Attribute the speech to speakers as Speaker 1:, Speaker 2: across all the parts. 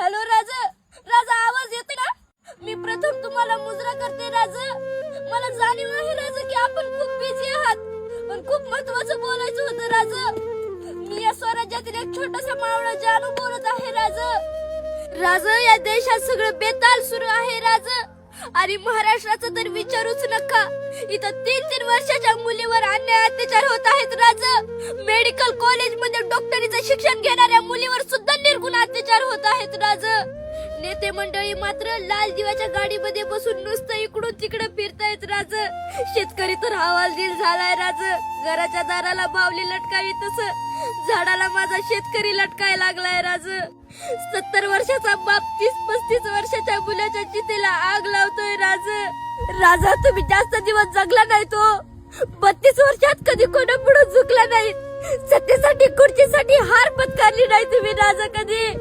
Speaker 1: Hello राजा, राजा आवाज येते ना? मी प्रथम तुम्हाला मुजरा करते राजा. मला जाणीव आहे राजा की आपण खूप बिझी आहात, पण खूप महत्वाचं बोलायचं होतं राजा. मी या स्वराज्यातील एक छोटासा मावळा जानू बोलत आहे राजा. राजा, या देशात सगळं बेताल सुरू आहे राजा. आणि महाराष्ट्राचं तर विचारूच नका. इथं 3-3 वर्षाच्या मुलीवर अन्याय अत्याचार होत आहेत राजा. मेडिकल कॉलेज मध्ये डॉक्टरीचं शिक्षण घेणाऱ्या मुलीवर सुद्धा निर्गुण अत्याचार होत आहेत राजा. नेते मंडळी मात्र लाल दिव्याच्या गाडीमध्ये बसून नुसतं इकडून तिकडे फिरतायत राजा. शेतकरी तर हवालदिल झालाय राजा. घराच्या दाराला बावली लटकावी तसं झाडाला माझा शेतकरी लटकाय लागलाय राजा. 70 वर्षाचा बाप 30-35 वर्षाच्या मुलाच्या चितेला आग लावतोय राजा. राजा, तुम्ही जास्त दिवस जगला नाही तो. 32 वर्षात कधी कोणापुढे झुकला नाही. सत्तेसाठी खुर्चीसाठी हार पत्करली नाही तुम्ही राजा. कधी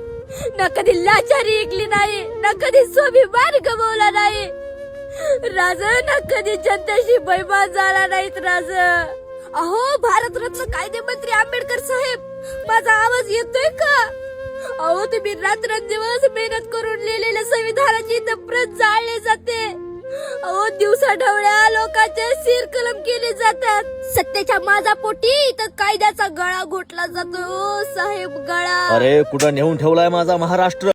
Speaker 1: ना कधी लाचारी ऐकली नाही, ना कधी स्वाभिमान गमावला नाही राजा, ना कधी जनतेशी बैमान झाला नाहीत राजा. अहो, भारतरत्न कायदेमंत्री आंबेडकर साहेब, माझा आवाज येतोय का? अहो, तुम्ही रात्रंदिवस मेहनत करून लिहिलेल्या संविधानाची इथं प्रत जाळली जाते. अहो, दिवसा ढवळ्या लोकांचे सिर कलम केले जातात. सत्तेच्या माझा पोटी इथं कायद्याचा गळा घोटला जातो साहेब, गळा.
Speaker 2: अरे, कुठं नेऊन ठेवलाय माझा महाराष्ट्र?